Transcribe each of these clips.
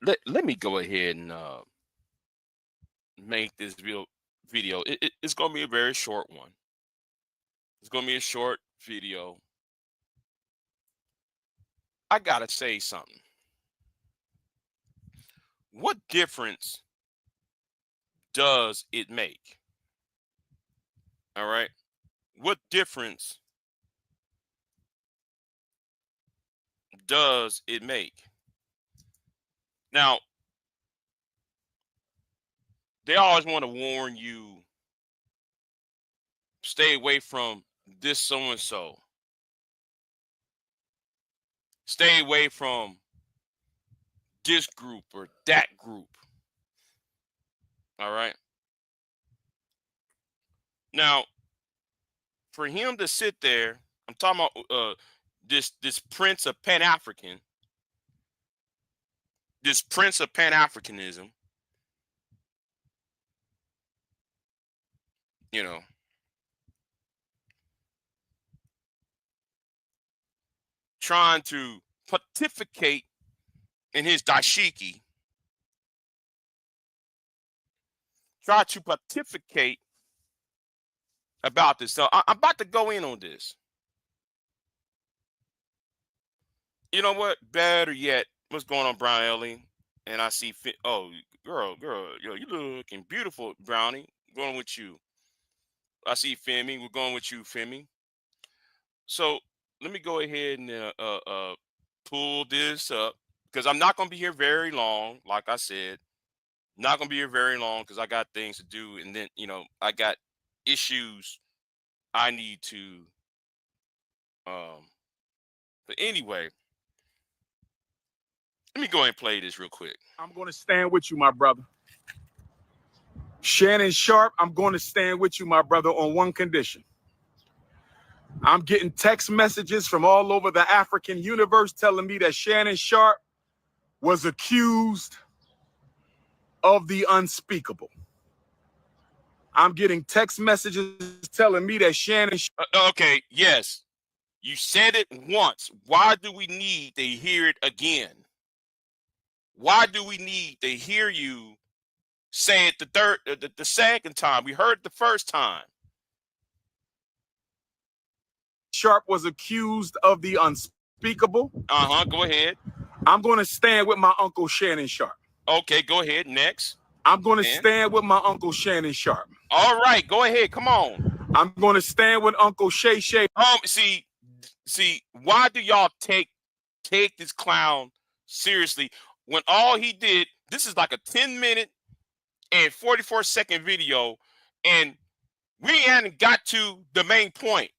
let me go ahead and make this real video. It's gonna be a very short one. It's gonna be a short video. I gotta say something. What difference does it make? All right. What difference does it make? Now, they always want to warn you, stay away from this so and so. Stay away from this group or that group. All right. Now, for him to sit there, I'm talking about this prince of Pan-African, this prince of Pan-Africanism, you know, trying to pontificate in his dashiki, try to pontificate about this. So I'm about to go in on this. You know what? Better yet, what's going on, Brown Ellie? And I see, oh, girl, yo, you looking beautiful, Brownie. Going with you. I see Femi. We're going with you, Femi. So let me go ahead and pull this up because I'm not going to be here very long. Like I said, not going to be here very long because I got things to do. And then, I got issues I need to. But anyway, let me go ahead and play this real quick. I'm going to stand with you, my brother. Shannon Sharpe, I'm going to stand with you, my brother, on one condition. I'm getting text messages from all over the African universe telling me that Shannon Sharpe was accused of the unspeakable. I'm getting text messages telling me that Shannon... Okay, yes. You said it once. Why do we need to hear it again? Why do we need to hear you say it the second time? We heard it the first time. Sharpe was accused of the unspeakable. Go ahead. I'm going to stand with my uncle Shannon Sharpe. Okay, go ahead. Next. I'm going to stand with my uncle Shannon Sharpe. All right, go ahead. Come on. I'm going to stand with Uncle Shay Shay. See, why do y'all take this clown seriously when all he did, this is like a 10-minute and 44-second video, and we hadn't got to the main point.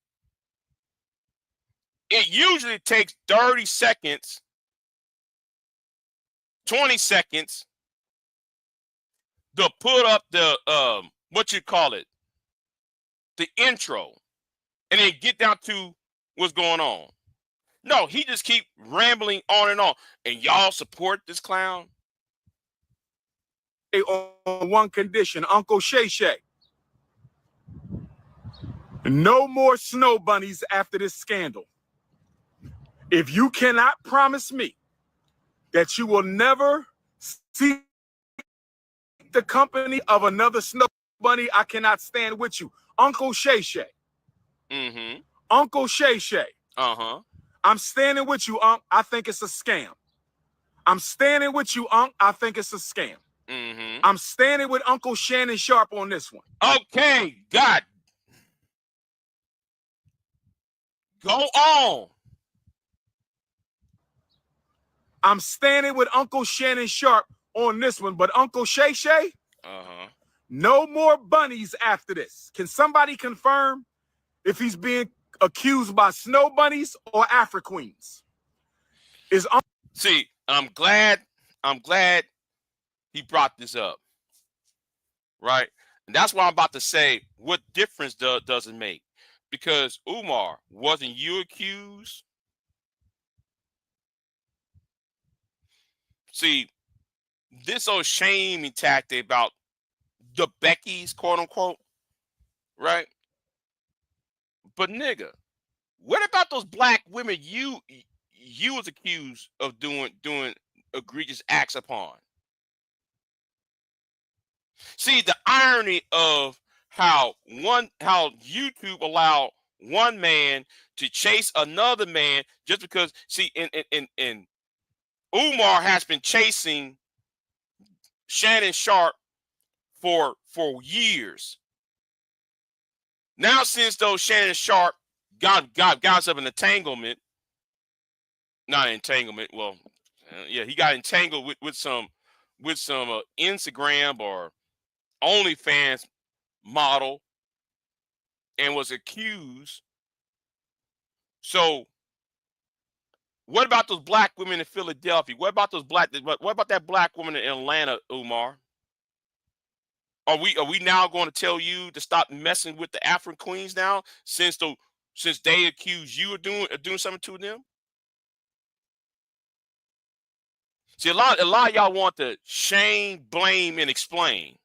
It usually takes 30 seconds, 20 seconds to put up the the intro, and then get down to what's going on. No, he just keep rambling on and on. And y'all support this clown? On one condition, Uncle Shay Shay. No more snow bunnies after this scandal. If you cannot promise me that you will never see the company of another snow bunny, I cannot stand with you. Uncle Shay Shay. Mm-hmm. Uncle Shay Shay. Uh-huh. I'm standing with you, Unc. I think it's a scam. I'm standing with you, Unc. I think it's a scam. Mm-hmm. I'm standing with Uncle Shannon Sharpe on this one. Okay, God. Go on. I'm standing with Uncle Shannon Sharpe on this one, but Uncle Shay Shay, no more bunnies after this. Can somebody confirm if he's being accused by snow bunnies or Afro queens? See, I'm glad he brought this up, right? And that's why I'm about to say, what difference does it make? Because Umar, wasn't you accused? See, this old shaming tactic about the Beckys, quote unquote, right? But nigga, what about those black women you was accused of doing egregious acts upon. See the irony of how YouTube allow one man to chase another man just because. See, in Umar has been chasing Shannon Sharpe for years. Now, since though Shannon Sharpe got himself an entanglement, not an entanglement. Well, yeah, he got entangled with some Instagram or OnlyFans model and was accused. So, what about those black women in Philadelphia? What about What about that black woman in Atlanta, Umar? Are we now going to tell you to stop messing with the African queens now, since they accuse you of doing something to them? See, a lot of y'all want to shame, blame, and explain,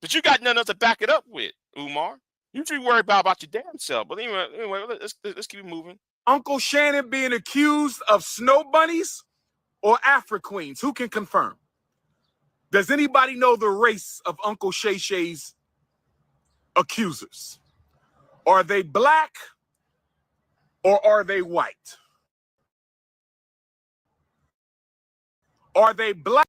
but you got nothing else to back it up with, Umar. You should worry about your damn self. But anyway, let's keep it moving. Uncle Shannon being accused of snow bunnies or Afro queens? Who can confirm? Does anybody know the race of Uncle Shay Shay's accusers? Are they black or are they white? Are they black?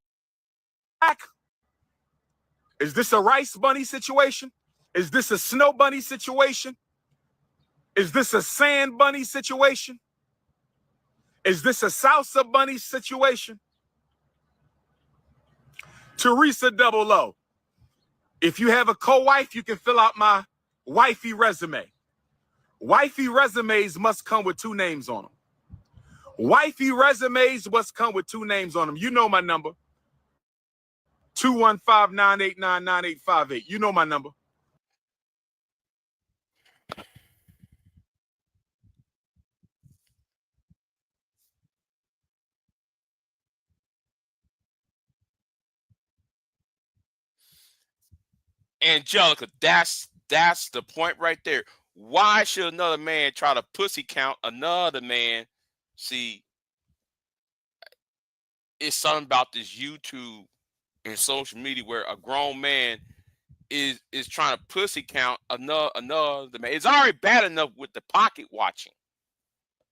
Is this a rice bunny situation? Is this a snow bunny situation? Is this a sand bunny situation? Is this a salsa bunny situation? Teresa Double O. If you have a co-wife, you can fill out my wifey resume. Wifey resumes must come with 2 names on them. Wifey resumes must come with 2 names on them. You know my number. 215-989-9858. You know my number. Angelica, that's the point right there. Why should another man try to pussy count another man? See, it's something about this YouTube and social media where a grown man is trying to pussy count another man. It's already bad enough with the pocket watching.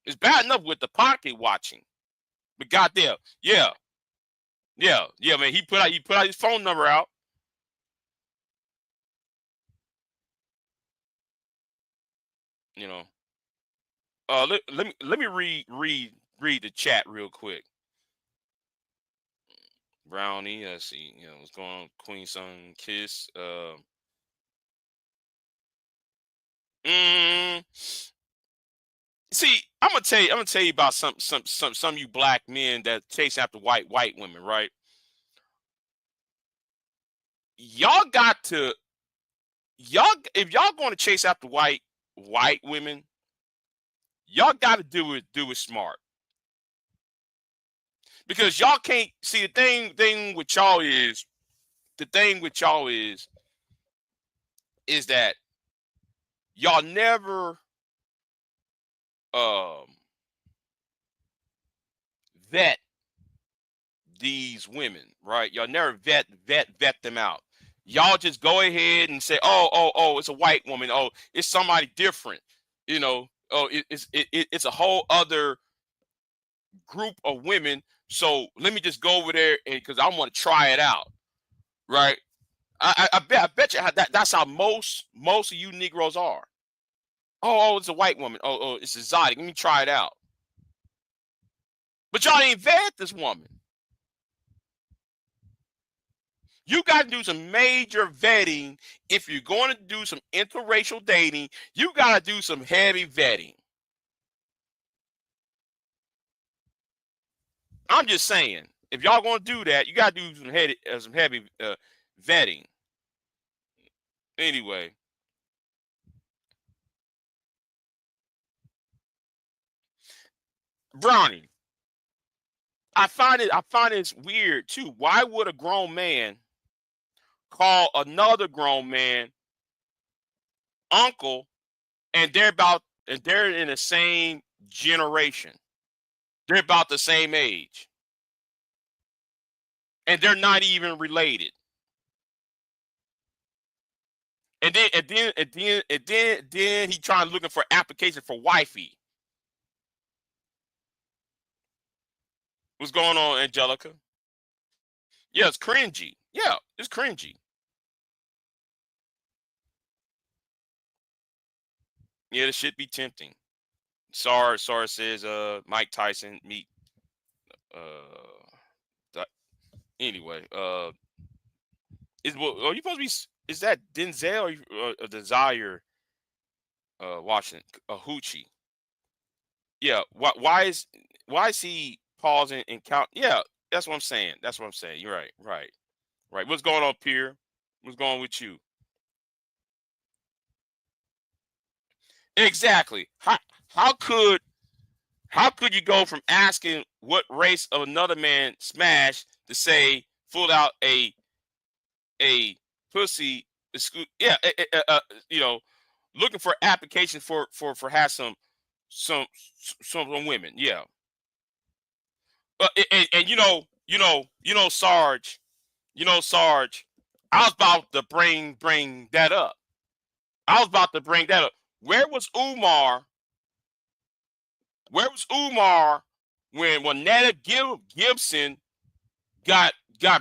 It's bad enough with the pocket watching. But goddamn, yeah, man. He put out his phone number out. You know. Let me read the chat real quick. Brownie, let's see, what's going on? Queen Sun Kiss. Mm, See, I'm gonna tell you about some of you black men that chase after white women, right? Y'all got to if y'all going to chase after white women, y'all got to do it smart. Because y'all can't see thing with y'all is is that y'all never um vet these women, right? Y'all never vet them out. Y'all just go ahead and say, oh, it's a white woman. Oh, it's somebody different. Oh, it's a whole other group of women. So let me just go over there and because I want to try it out, right? I bet you that's how most of you Negroes are. Oh, it's a white woman. Oh, it's exotic. Let me try it out. But y'all ain't vet this woman. You got to do some major vetting if you're going to do some interracial dating. You got to do some heavy vetting. I'm just saying, if y'all going to do that, you got to do some heavy vetting. Anyway, Brownie, I find it weird too. Why would a grown man call another grown man uncle and they're in the same generation? They're about the same age. and they're not even related. And then he trying looking for application for wifey. What's going on, Angelica? Yeah, it's cringy. Yeah, it's cringy. Yeah, this should be tempting. Sar says Mike Tyson meet uh anyway, is what are you supposed to be is that Denzel or Desire watching Hoochie? Yeah, why is he pausing and count? Yeah, that's what I'm saying. That's what I'm saying. You're right. Right. Right. What's going on, Pierre? What's going on with you? Exactly. How could how could you go from asking what race of another man smashed to say pulled out a pussy? Yeah, you know, looking for application for has some some women. Yeah, and Sarge, Sarge. I was about to bring that up. I was about to bring that up. Where was Umar? Where was Umar when Netta Gibson got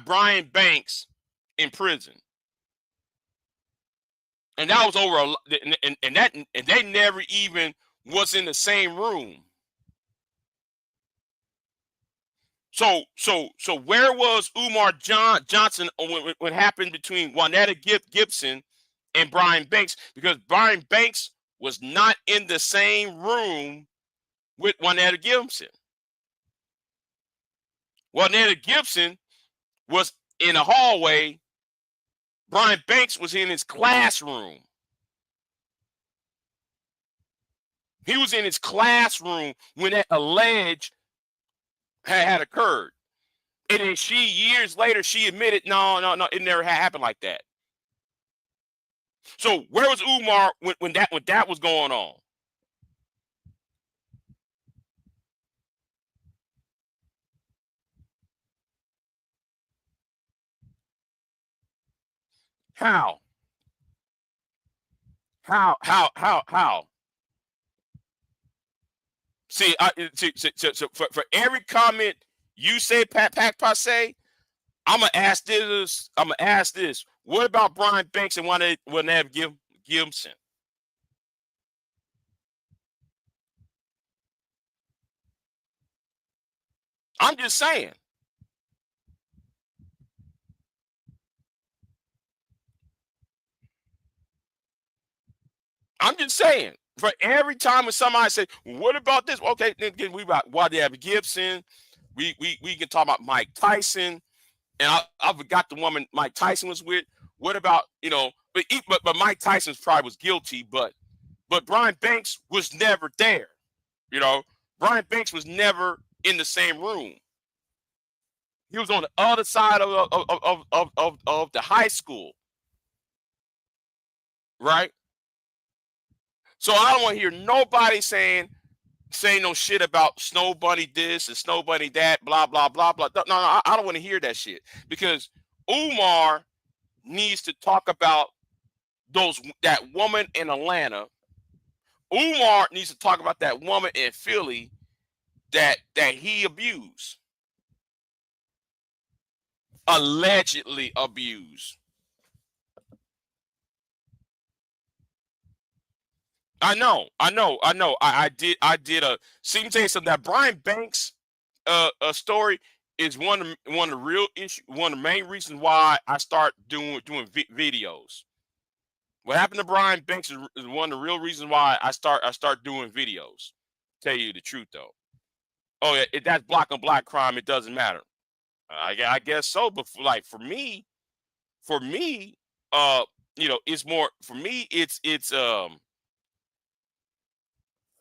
Brian Banks in prison? And that was over and they never even was in the same room. So where was Umar Johnson when happened between Juanetta Gibson and Brian Banks? Because Brian Banks was not in the same room with Juanetta Gibson. Juanetta Gibson was in a hallway. Brian Banks was in his classroom. He was in his classroom when that alleged had occurred. And then years later, she admitted, no, it never happened like that. So where was Umar when that was going on? How? How? See, so for every comment you say, Pat Passe, I'm gonna ask this. I'm gonna ask this. What about Brian Banks and Juanetta Gibson? I'm just saying. I'm just saying. For every time when somebody say, "What about this?" Okay, then we got Juanetta Gibson. We can talk about Mike Tyson, and I forgot the woman Mike Tyson was with. What about But Mike Tyson's probably was guilty, but Brian Banks was never there. You know, Brian Banks was never in the same room. He was on the other side of the high school, right? So I don't want to hear nobody saying no shit about Snow Bunny this and Snow Bunny that, blah blah blah blah. No, I don't want to hear that shit because Umar needs to talk about that woman in Atlanta. Umar needs to talk about that woman in Philly that he abused, allegedly abused. I did a see me tell you something. That Brian Banks story is one of the real issue, one of the main reasons why I start doing videos. What happened to Brian Banks is one of the real reasons why I start doing videos. Tell you the truth though. Oh yeah, if that's black on black crime, it doesn't matter. I guess so, but for me, uh, it's more for me. It's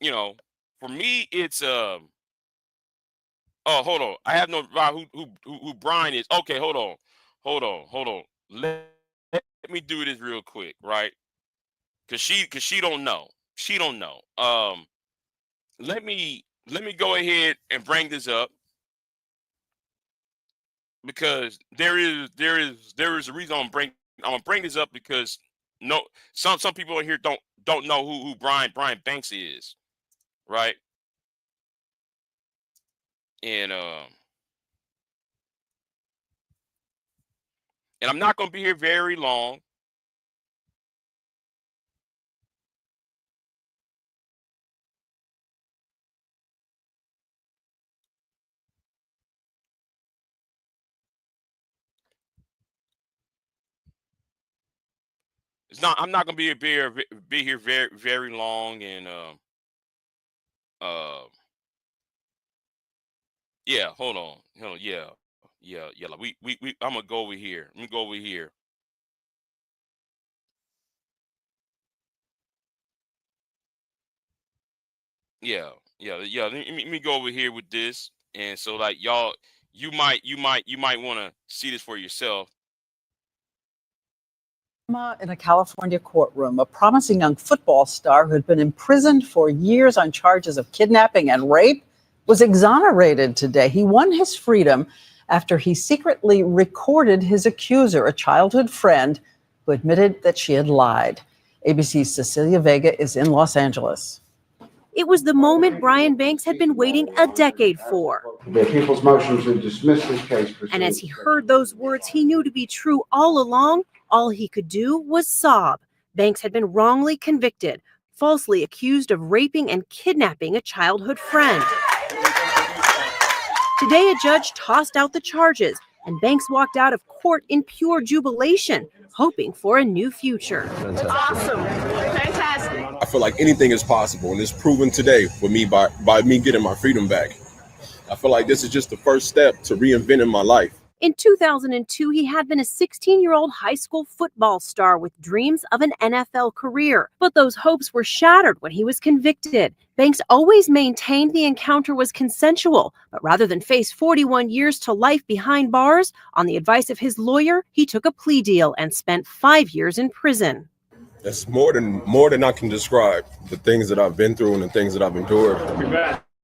you know, for me, it's Oh, hold on. I have no who Brian is. Okay, hold on. Let me do this real quick, right? Cause she don't know. She don't know. Let me go ahead and bring this up. because there is a reason I'm gonna bring this up because no some people in here don't know who Brian Banks is, right? And and I'm not gonna be here very long. I'm not gonna be here very long, and uh yeah, hold on, yeah, like we I'm gonna go over here. Let me go over here. Yeah, yeah. Let me go over here with this, and so like y'all, you might want to see this for yourself. In a California courtroom, a promising young football star who had been imprisoned for years on charges of kidnapping and rape was exonerated today. He won his freedom after he secretly recorded his accuser, a childhood friend, who admitted that she had lied. ABC's Cecilia Vega is in Los Angeles. It was the moment Brian Banks had been waiting a decade for. The people's motion to dismiss this case. And as he heard those words he knew to be true all along, all he could do was sob. Banks had been wrongly convicted, falsely accused of raping and kidnapping a childhood friend. Today, a judge tossed out the charges, and Banks walked out of court in pure jubilation, hoping for a new future. Awesome. Fantastic. I feel like anything is possible, and it's proven today for me by me getting my freedom back. I feel like this is just the first step to reinventing my life. In 2002, he had been a 16-year-old high school football star with dreams of an NFL career. But those hopes were shattered when he was convicted. Banks always maintained the encounter was consensual, but rather than face 41 years to life behind bars, on the advice of his lawyer, he took a plea deal and spent 5 years in prison. That's more than I can describe. The things that I've been through and the things that I've endured.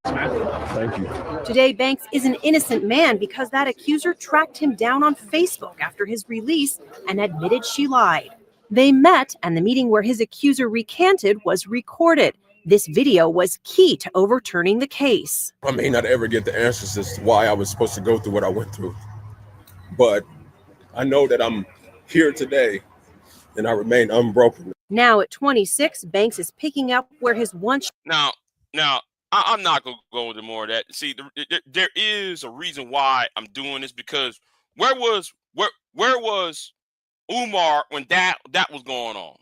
Thank you. Today, Banks is an innocent man because that accuser tracked him down on Facebook after his release and admitted she lied. They met, and the meeting where his accuser recanted was recorded. This video was key to overturning the case. I may not ever get the answers as to why I was supposed to go through what I went through, but I know that I'm here today and I remain unbroken. Now at 26, Banks is picking up where his once... Now, I'm not gonna go into more of that. See, there is a reason why I'm doing this, because where was Umar when that was going on?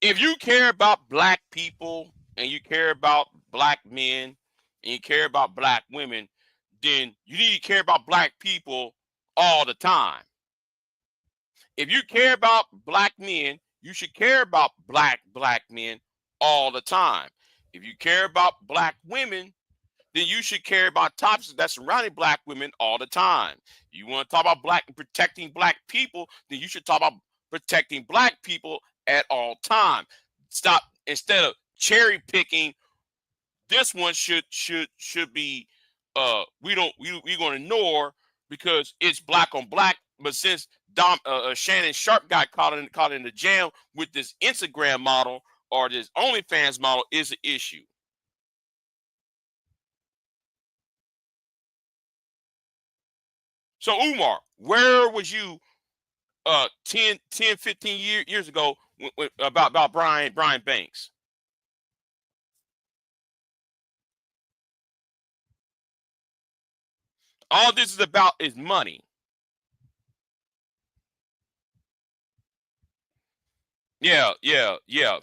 If you care about black people and you care about black men and you care about black women, then you need to care about black people all the time. If you care about black men, you should care about black men all the time. If you care about black women, then you should care about topics that surrounding black women all the time. You want to talk about protecting black people, then you should talk about protecting black people at all time. Stop, instead of cherry picking. This one should be we're gonna ignore because it's black on black. But since Shannon Sharpe got caught in the jam with this Instagram model or this OnlyFans model is an issue. So Umar, where was you 15 years ago about Brian Banks? All this is about is money. Yeah.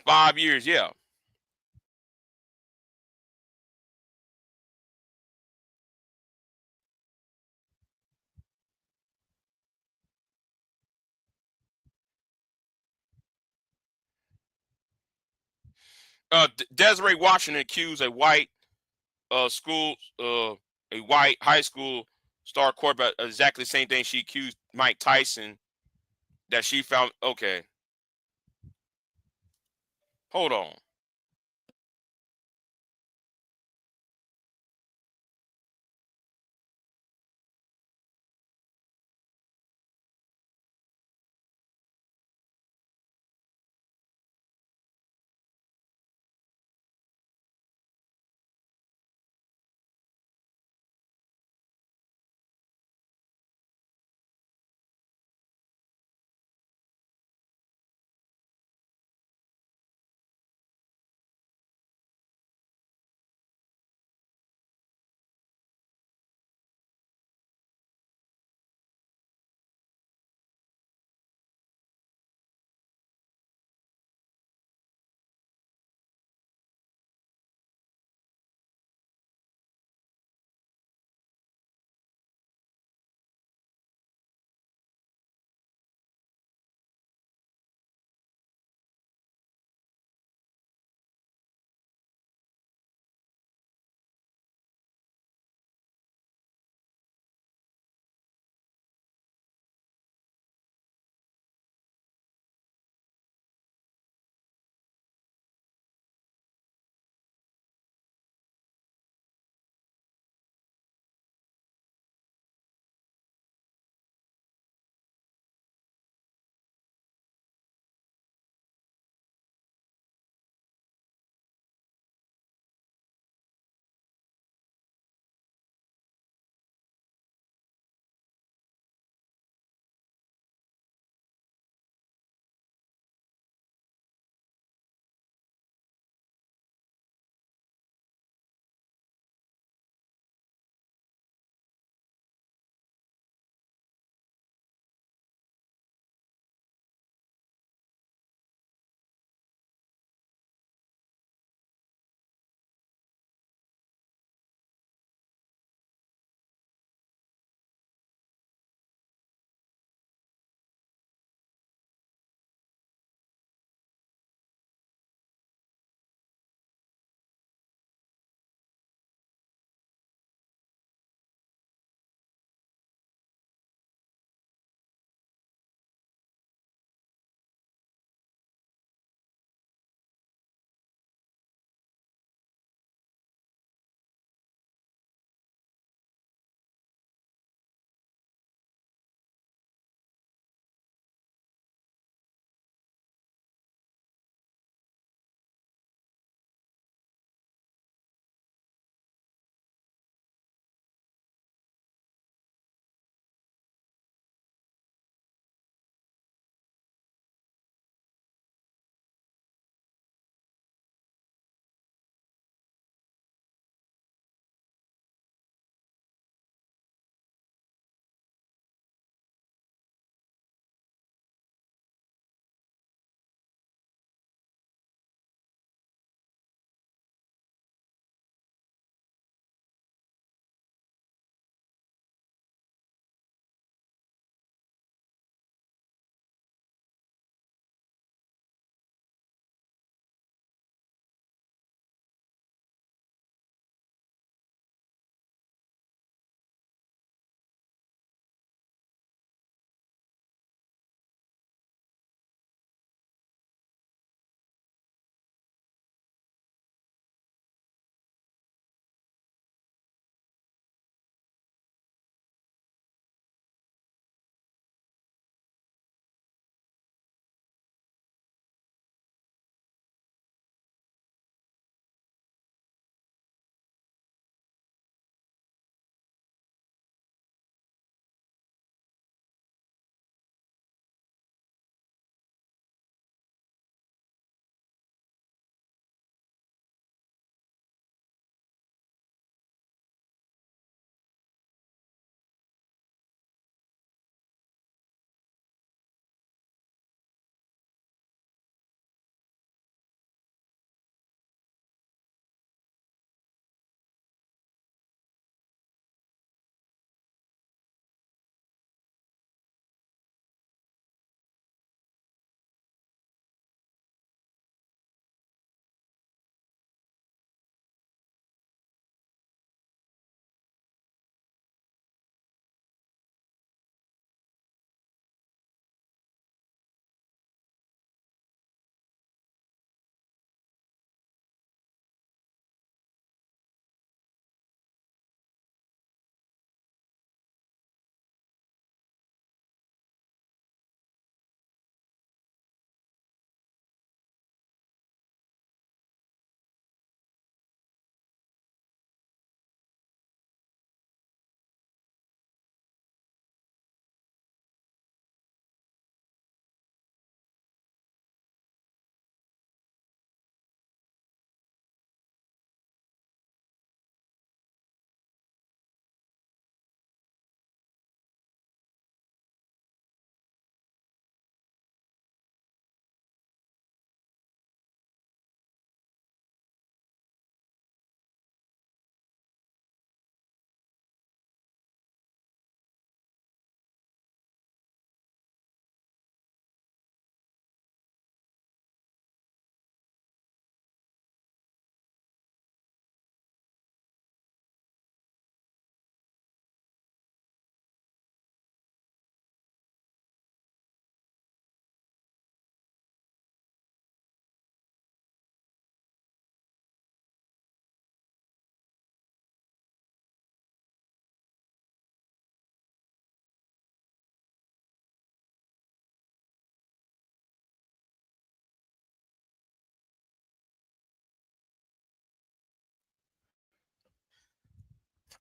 5 years, yeah. Desiree Washington accused a white a white high school star quarterback exactly the same thing she accused Mike Tyson that she found. Okay, hold on.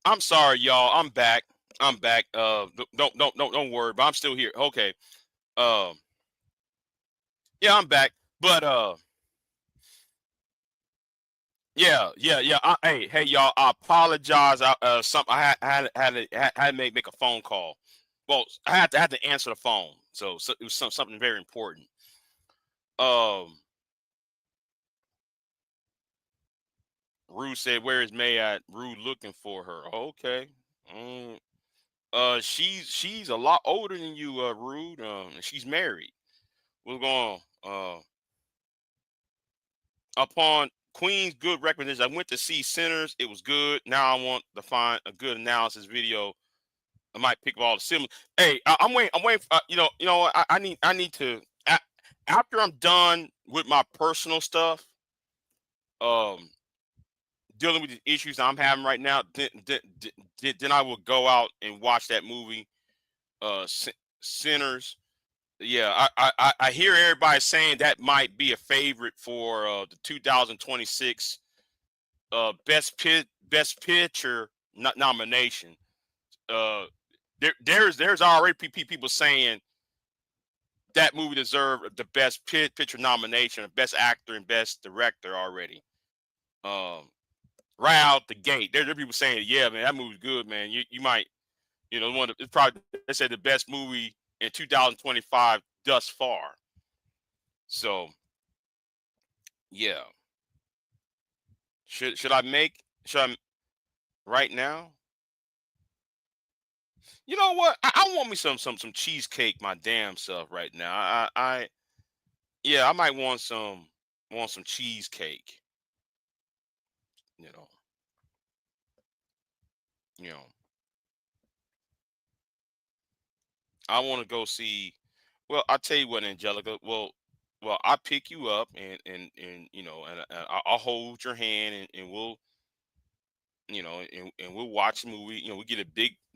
I'm sorry, y'all. I'm back. I'm back. Don't worry, but I'm still here. Okay. Um, yeah, I'm back. But yeah. Hey, y'all. I apologize. I had to make a phone call. Well, I had to answer the phone. So it was something very important. Um, Rue said, "Where is May at?" Rue looking for her. Okay. Mm, she's a lot older than you, Rude. And she's married. What's going on? Upon Queen's good recommendation, I went to see Sinners. It was good. Now I want to find a good analysis video. I might pick up all the similar. Hey, I'm waiting. I'm waiting. What? I need to. After I'm done with my personal stuff, um, dealing with the issues I'm having right now, then I will go out and watch that movie, Sinners. Yeah, I hear everybody saying that might be a favorite for the 2026 best picture nomination. Uh, there's already people saying that movie deserved the best picture nomination, best actor and best director already. Um, right out the gate, there are people saying, yeah, man, that movie's good, man. You might, it's probably, they said, the best movie in 2025 thus far. So yeah, should I right now? You know what? I want me some cheesecake my damn self right now. Yeah, I might want some cheesecake. You know, you know. I want to go see. Well, I'll tell you what, Angelica. Well, I'll pick you up and I'll hold your hand and we'll and we'll watch the movie. We get a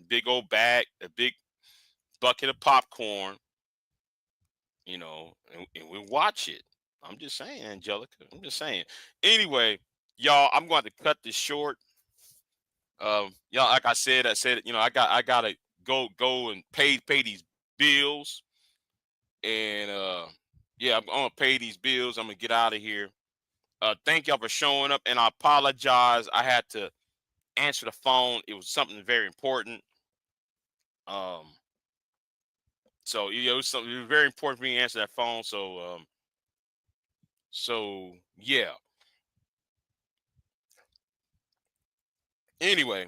big old bag, a big bucket of popcorn. And we watch it. I'm just saying, Angelica. I'm just saying. Anyway, y'all, I'm going to cut this short. Y'all, like I said, I gotta go and pay these bills, and yeah, I'm gonna pay these bills. I'm gonna get out of here. Thank y'all for showing up, and I apologize. I had to answer the phone. It was something very important. Um, so it was very important for me to answer that phone. So yeah. Anyway,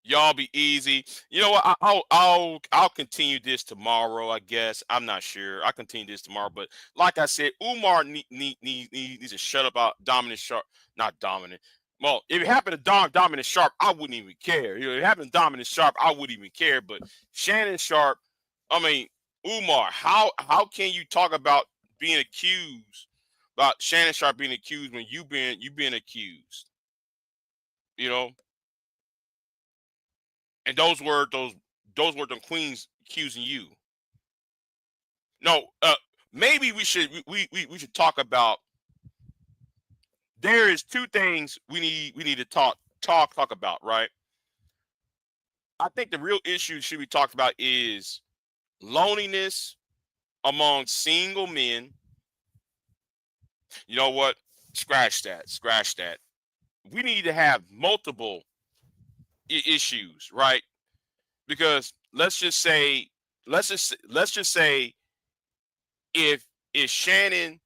y'all be easy. You know what? I'll continue this tomorrow. I guess I'm not sure. I'll continue this tomorrow. But like I said, Umar needs to shut up out Dominant Sharp. Not Dominant. Well, if it happened to Dominant Sharp, I wouldn't even care. If it happened to Dominant Sharp, I wouldn't even care. But Shannon Sharp, I mean Umar, how can you talk about being accused about Shannon Sharp being accused when you been accused? You know. And those were the queens accusing you. No, maybe we should talk about. There is two things we need to talk about, right? I think the real issue should be talked about is loneliness among single men. You know what? Scratch that. Scratch that. We need to have multiple issues, right? Because let's just say if Shannon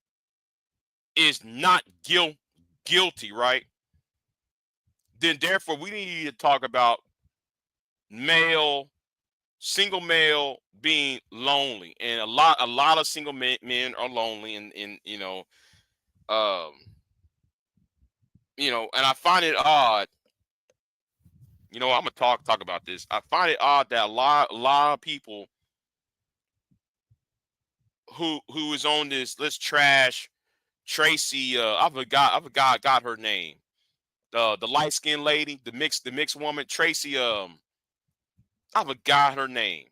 is not guilty, right? Then therefore we need to talk about male, single male being lonely, and a lot of single men are lonely, and um, and I find it odd. I'm gonna talk about this. I find it odd that a lot of people who is on this, let's trash Tracy. I forgot her name. The light skinned lady, the mixed woman, Tracy. I forgot her name.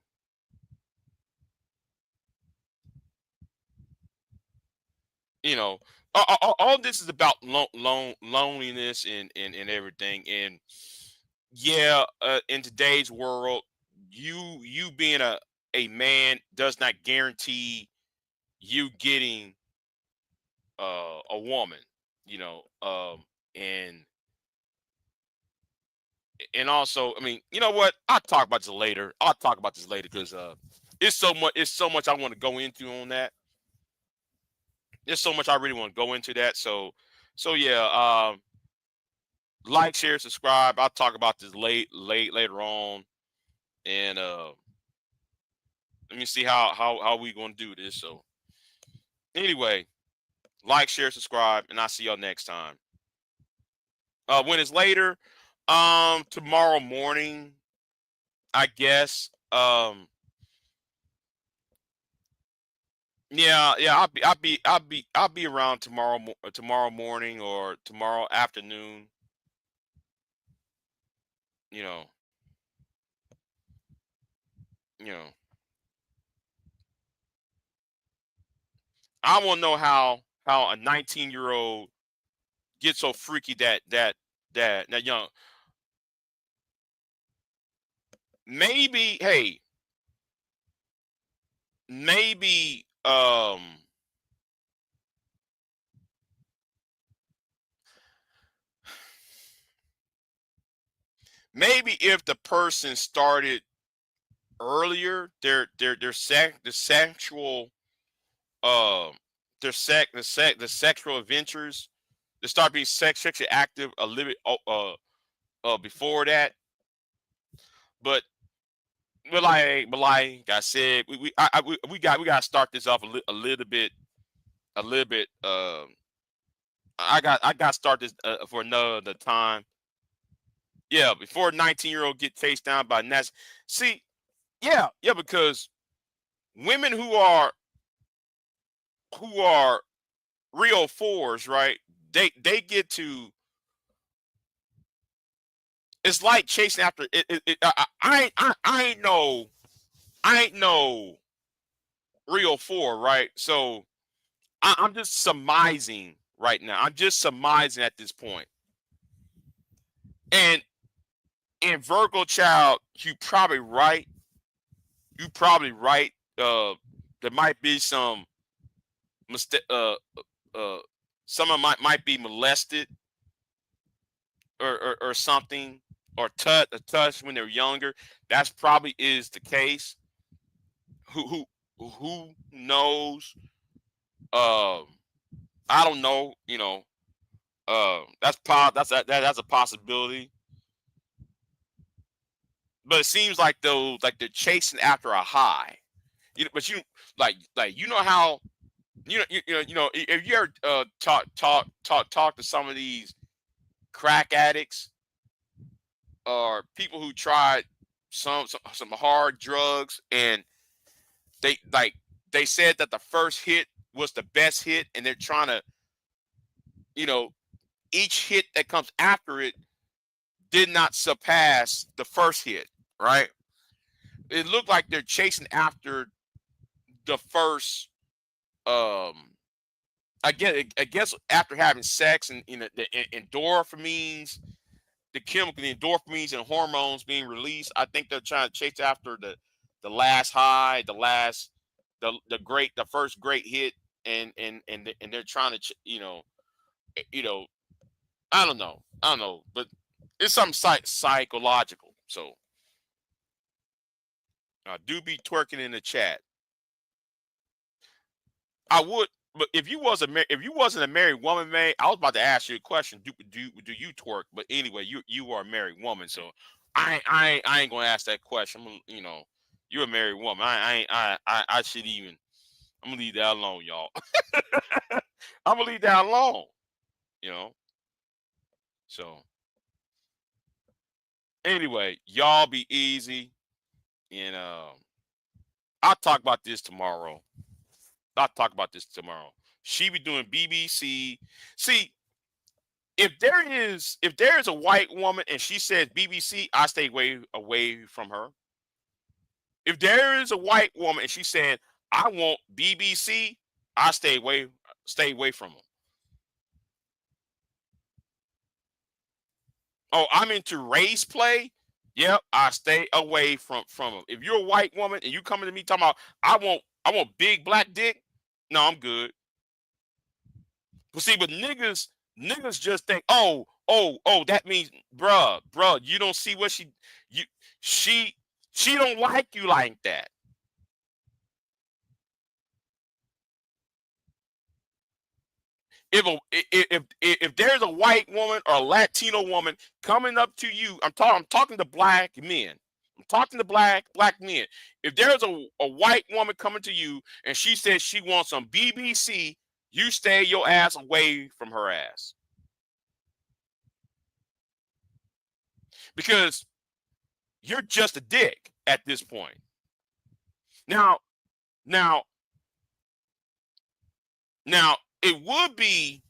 You know, all this is about loneliness and everything. And yeah, in today's world, you being a man does not guarantee you getting a woman, you know, and also, I mean, you know what? I'll talk about this later. I'll talk about this later because it's so much I want to go into on that. There's so much I really want to go into that. So yeah, like, share, subscribe. I'll talk about this later on, and let me see how we gonna do this. So anyway, like, share, subscribe, and I'll see y'all next time. When it's later, tomorrow morning, I guess. Yeah, yeah, I'll be around tomorrow morning or tomorrow afternoon. You know, you know. I want to know how a 19-year-old gets so freaky that young. Maybe, hey, maybe maybe if the person started earlier, the sexual um the sexual adventures, they start being sexually active a little bit before that. But like I said, we got to start this off a little bit a little bit. I got to start this for another time. Yeah, before a 19-year-old get chased down by Nats. See, yeah, because women who are real fours, right? They get to. It's like chasing after I ain't no real four, right? So I'm just surmising right now. I'm just surmising at this point. And in Virgo child, you probably right. You probably right. There might be some mistake. Someone might be molested or something, or touch when they're younger. That's probably is the case. Who knows? Um, I don't know. You know, that's a possibility. But it seems like like they're chasing after a high. But you you know how if you ever talk to some of these crack addicts or people who tried some hard drugs, and they they said that the first hit was the best hit, and they're trying to, you know, each hit that comes after it did not surpass the first hit, right? It looked like they're chasing after the first I guess after having sex, and the endorphins, the endorphins and hormones being released, I think they're trying to chase after the last high, the first great hit, and they're trying to you know I don't know, but it's something psychological. So do be twerking in the chat. I would, but if if you wasn't a married woman, man, I was about to ask you a question. Do you twerk? But anyway, you are a married woman, so I ain't gonna ask that question. You're a married woman. I should even. I'm gonna leave that alone, y'all. I'm gonna leave that alone. You know. So anyway, y'all be easy, and I'll talk about this tomorrow. I'll talk about this tomorrow. She be doing BBC. See, if there is a white woman and she says BBC, I stay away from her. If there is a white woman and she said I want BBC, I stay away from them. Oh, I'm into race play. Yep, I stay away from them. If you're a white woman and you coming to me talking about I want big black dick, no, I'm good. But see, but niggas just think, oh, that means, bruh, you don't see what you she she don't like you like that. If there's a white woman or a Latino woman coming up to you, I'm talking to black men. I'm talking to black men. If there's a white woman coming to you and she says she wants some BBC, you stay your ass away from her ass. Because you're just a dick at this point. Now, now, now it would be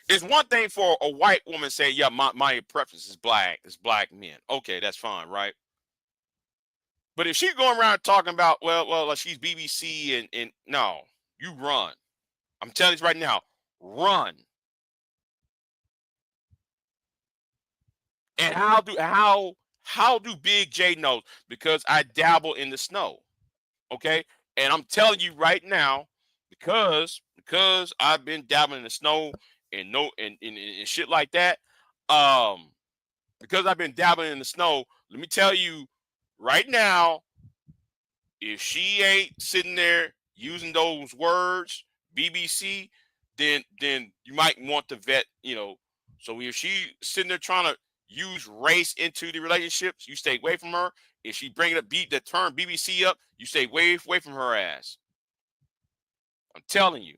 it's one thing for a white woman say, yeah, my preference is black men. Okay, that's fine, right? But if she's going around talking about, well, she's BBC and no, you run. I'm telling you right now, run. And how do Big J know? Because I dabble in the snow. Okay? And I'm telling you right now, because I've been dabbling in the snow and no and shit like that. Um, because I've been dabbling in the snow, let me tell you right now, if she ain't sitting there using those words, BBC, then you might want to vet, So if she sitting there trying to use race into the relationships, you stay away from her. If she bringing up the term BBC up, you stay away from her ass. I'm telling you.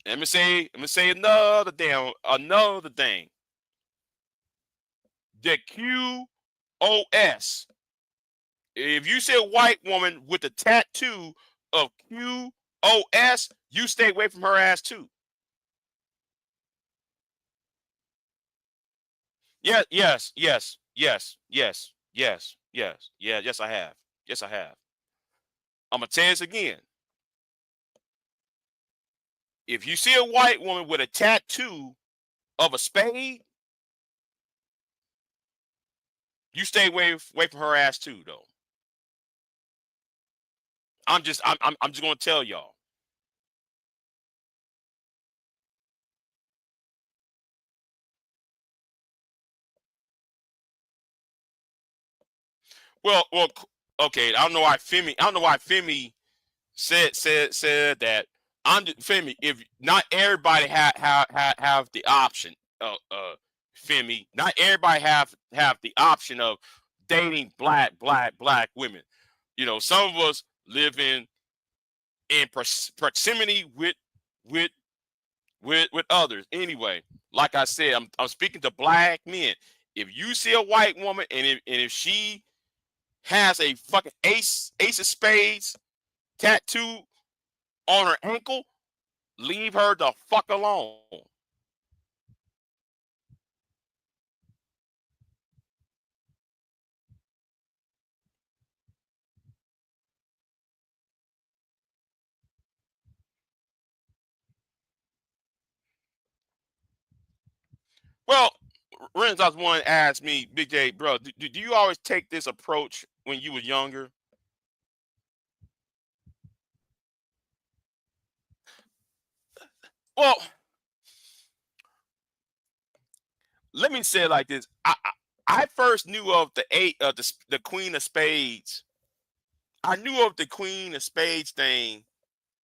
Let me say another thing. The QOS. If you see a white woman with a tattoo of QOS, you stay away from her ass too. Yeah, yes, I have. Yes, I have. I'm gonna tell you this again. If you see a white woman with a tattoo of a spade, you stay away from her ass too, though. I'm just gonna tell y'all. Well, okay. I don't know why Femi said that. Femi. If not everybody have the option. Femi. Not everybody have the option of dating black women. Some of us live in proximity with with others. Anyway, like I said, I'm speaking to black men. If you see a white woman and if she has a fucking ace of spades tattoo on her ankle, leave her the fuck alone. Well, Renaissance one asked me, Big J, bro, do you always take this approach when you was younger? Well, let me say it like this. I first knew of the Queen of Spades. I knew of the Queen of Spades thing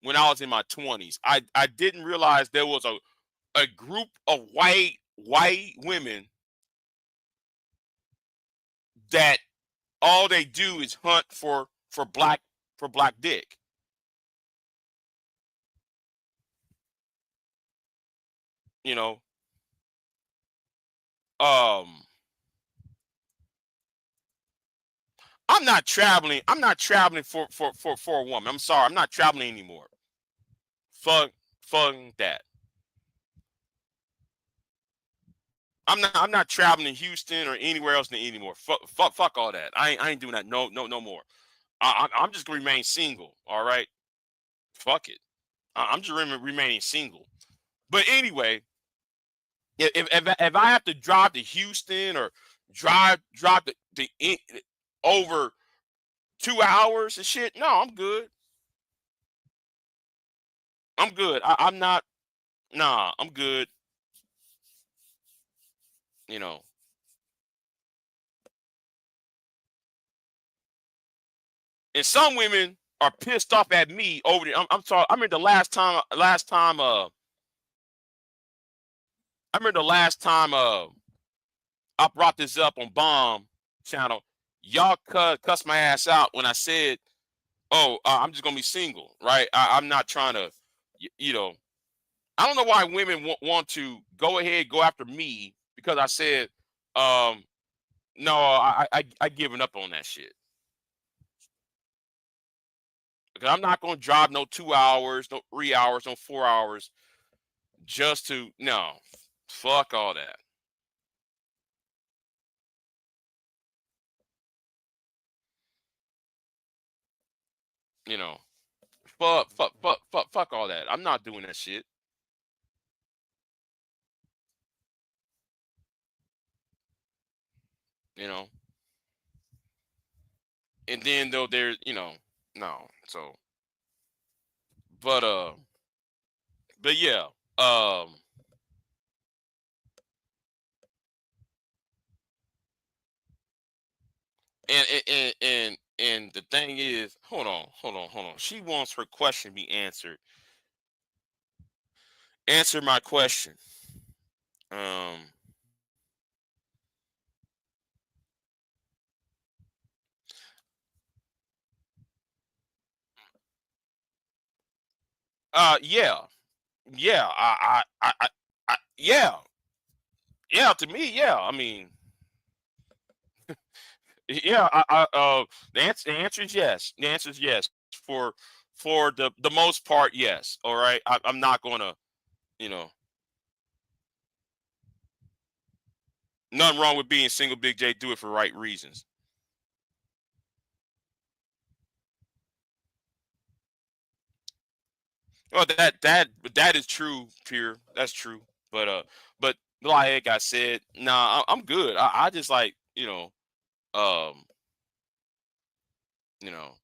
when I was in my 20s. I didn't realize there was a group of white women that all they do is hunt for black dick. You know, um, I'm not traveling for a woman. I'm sorry. I'm not traveling anymore. Fuck that. I'm not traveling to Houston or anywhere else anymore. Fuck all that. I ain't doing that. No more. I'm just gonna remain single. All right. Fuck it. I'm just remaining single. But anyway, If I have to drive to Houston or drive over 2 hours and shit, no, I'm good. I'm good. I'm not. Nah, I'm good. You know. And some women are pissed off at me over the. I'm sorry. I remember the last time. I remember the last time. I brought this up on Bomb Channel. Y'all cussed my ass out when I said, "Oh, I'm just gonna be single." Right? I'm not trying to. You know. I don't know why women want to go ahead go after me because I said, no, I given up on that shit. Because I'm not going to drive no 2 hours, no 3 hours, no 4 hours just to, no, fuck all that. You know, fuck all that. I'm not doing that shit. You know, and then though there's, no. So, but yeah, um, and the thing is, hold on. She wants her question to be answered. Answer my question. Um, yeah, yeah, yeah, yeah. To me, yeah. I mean, yeah. The answer is yes. The answer is yes. For the most part, yes. All right. I'm not gonna, you know, nothing wrong with being single. Big J, do it for right reasons. Well, that is true, Pierre. That's true. But like I said, nah, I'm good. I just like, um,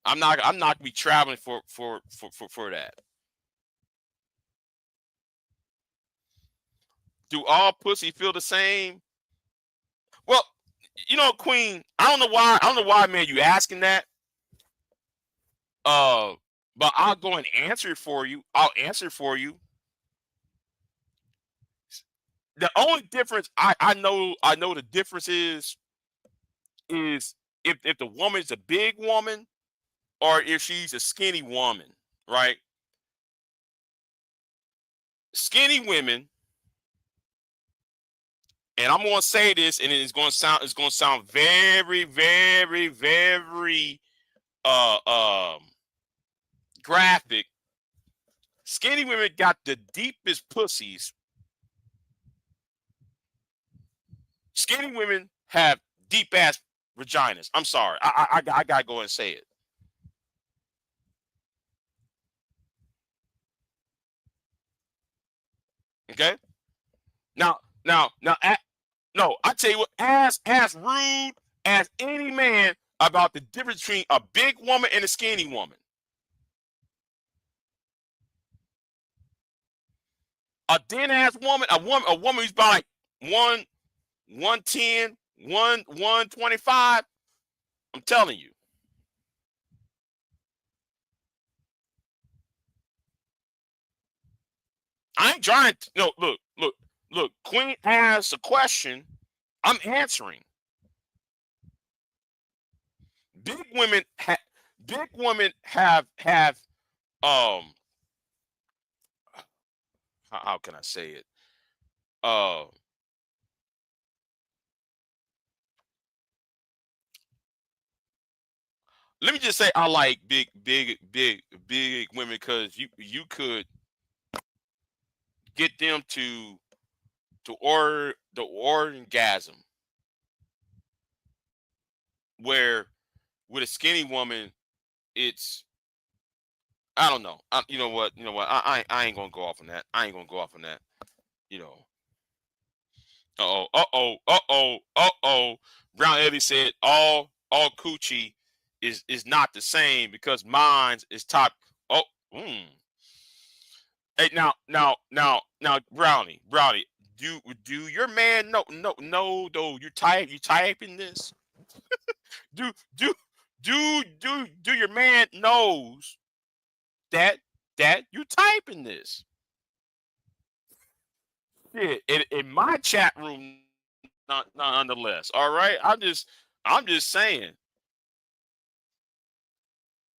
I'm not gonna be traveling for that. Do all pussy feel the same? Well, Queen, I don't know why, man, you asking that. Uh, but I'll go and answer it for you. I'll answer it for you. The only difference I know the difference is if the woman's a big woman or if she's a skinny woman, right? Skinny women, and I'm gonna say this, and it's gonna sound very, very, very uh um graphic. Skinny women got the deepest pussies. Skinny women have deep ass vaginas. I'm sorry. I gotta go and say it. Okay. Now. No, I tell you what. Ask rude as any man about the difference between a big woman and a skinny woman. A thin ass woman, a woman who's about like 110, 125. I'm telling you. I ain't trying to. No, look. Queen asked a question. I'm answering. Big women, big women have um. How can I say it? Uh, Let me just say I like big women because you could get them to order the orgasm where with a skinny woman it's I don't know. You know what? I ain't gonna go off on that. I ain't gonna go off on that. You know. Brown Ellie said all coochie is not the same because mine is top. Oh, mm. Hey, now, Brownie, do your man know though you typing this? Do do do your man knows that you typing this? Yeah, in my chat room, not nonetheless. All right, I'm just saying.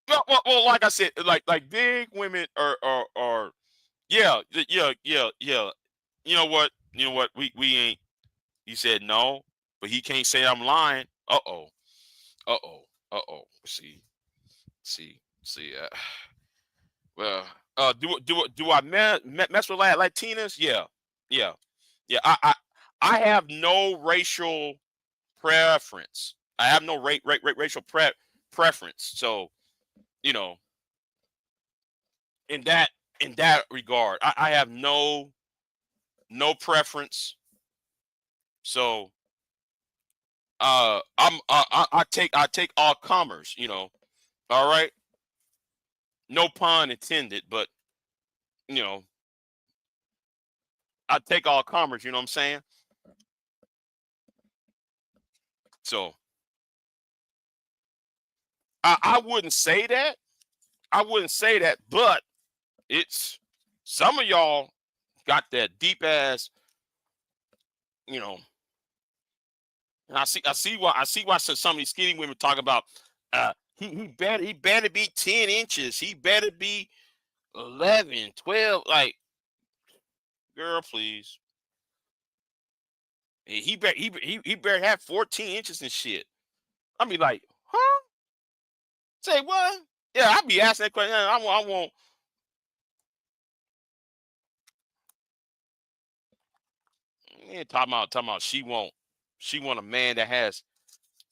Well, like I said, like big women are yeah. You know what? We ain't. He said no, but he can't say I'm lying. Uh oh, see. Well, do I mess with Latinas? Yeah, yeah. I have no racial preference. I have no racial preference. So you know, in that regard, I have no preference. So I take all comers. All right. No pun intended, but you know, I take all comers. You know what I'm saying? So I wouldn't say that. I wouldn't say that, but it's some of y'all got that deep ass, you know. And I see why some of these skinny women talk about he better be 10 inches. He better be 11, 12. Like, girl, please. He better have 14 inches and shit. I be like, huh? Say what? Yeah, I be asking that question. I want. Yeah, talking about she want a man that has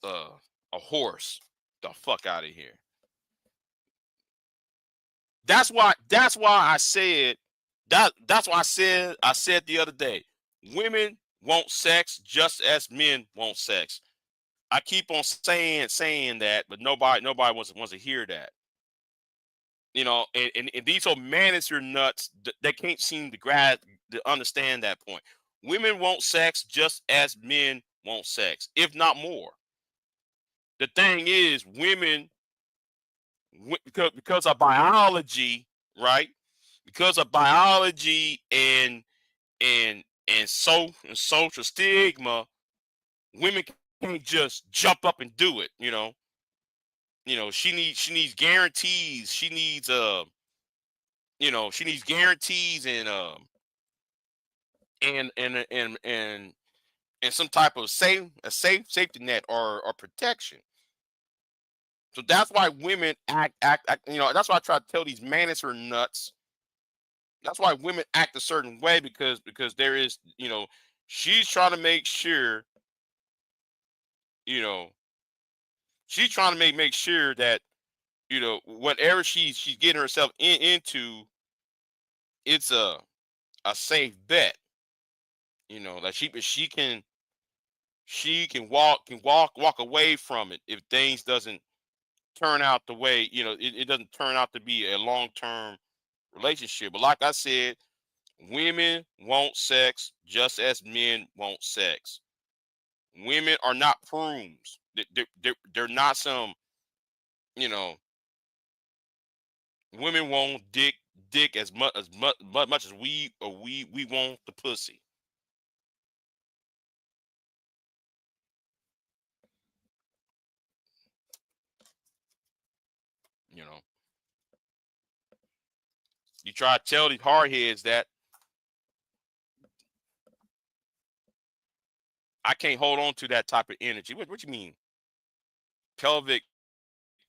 a horse. The fuck out of here. That's why I said that's why I said the other day, women want sex just as men want sex. I keep on saying that, but nobody wants to hear that. And these are manager nuts they can't seem to understand that point. Women want sex just as men want sex, if not more. The thing is, women, because of biology, right? Because of biology and social stigma, women can't just jump up and do it. She needs guarantees. She needs guarantees and some type of safety net or protection. So that's why women act. That's why I try to tell these manager nuts. That's why women act a certain way because there is, she's trying to make sure, you know, she's trying to make sure that, whatever she's getting herself into, it's a safe bet. Like she can walk away from it if things doesn't turn out the way, it doesn't turn out to be a long-term relationship. But like I said, women want sex just as men want sex. Women are not prunes. They're not some, you know, women want dick as much as we want the pussy. You know, you try to tell these hardheads that I can't hold on to that type of energy. What you mean? Pelvic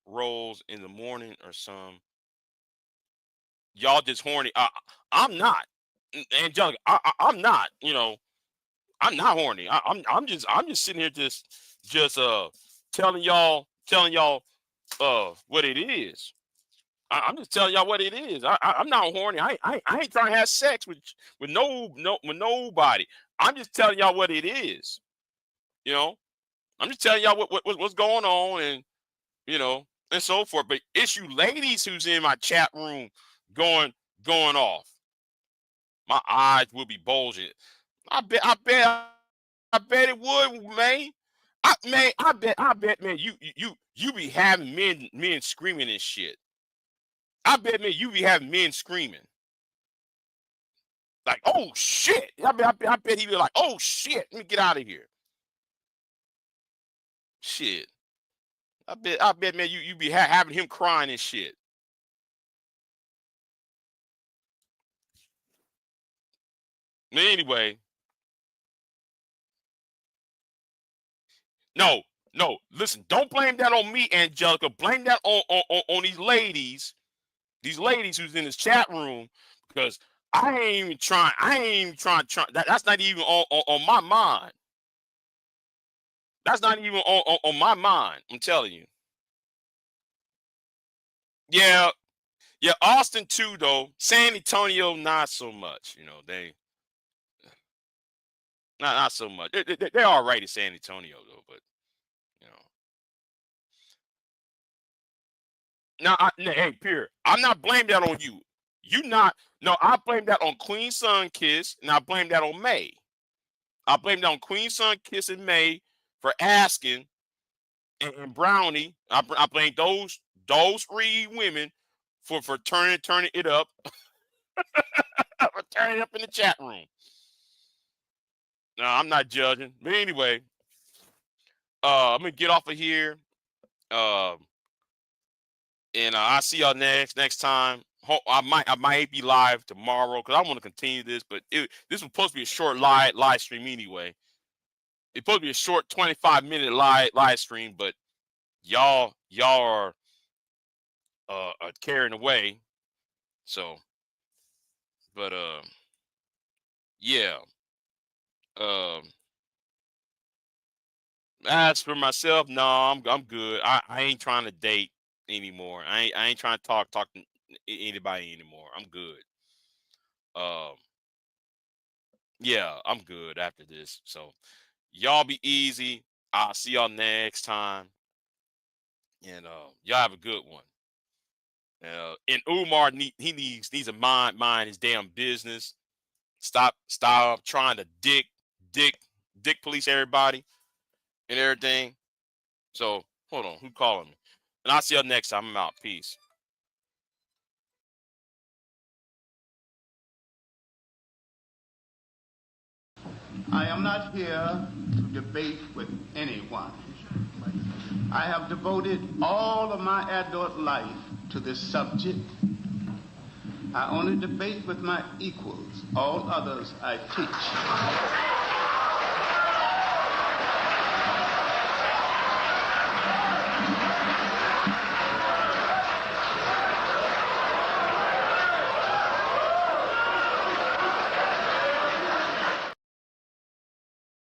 rolls in the morning or some? Y'all just horny. I'm not, Angelica. I'm not. I'm not horny. I'm just sitting here just telling y'all what it is. I'm just telling y'all what it is. I'm not horny. I ain't trying to have sex with nobody. I'm just telling y'all what it is. You know, I'm just telling y'all what's going on, and and so forth. But it's you ladies who's in my chat room going off. My eyes will be bulging. I bet it would, man. I bet, man, you be having men screaming and shit. I bet, man, you be having men screaming. Like, oh shit. I bet he be like, oh shit, let me get out of here. Shit. I bet, man, you be having him crying and shit. But anyway, no, listen, don't blame that on me, Angelica. Blame that on these ladies who's in this chat room, because I ain't even trying. That's not even on my mind. That's not even on my mind. I'm telling you. Yeah, Austin too, though. San Antonio, not so much. They not so much. They're all right in San Antonio though, but now, hey, Pierre, I'm not blaming that on you. You not. No, I blame that on Queen Sunkiss, and I blame that on May. I blame that on Queen Sunkiss and May for asking, and Brownie. I blame those 3 women for turning it up, for turning it up in the chat room. No, I'm not judging. But anyway, I'm gonna get off of here. And I'll see y'all next time. I might be live tomorrow because I want to continue this, but this was supposed to be a short live stream anyway. It's supposed to be a short 25-minute live stream, but y'all are carrying away. So, but yeah. As for myself, no, I'm good. I ain't trying to date anymore. I ain't trying to talk to anybody anymore. I'm good. Yeah, I'm good after this. So y'all be easy. I'll see y'all next time. And y'all have a good one. And Umar he needs to mind his damn business. Stop trying to dick police everybody and everything. So hold on, who calling me? And I'll see y'all next time. I'm out. Peace. I am not here to debate with anyone. I have devoted all of my adult life to this subject. I only debate with my equals. All others I teach.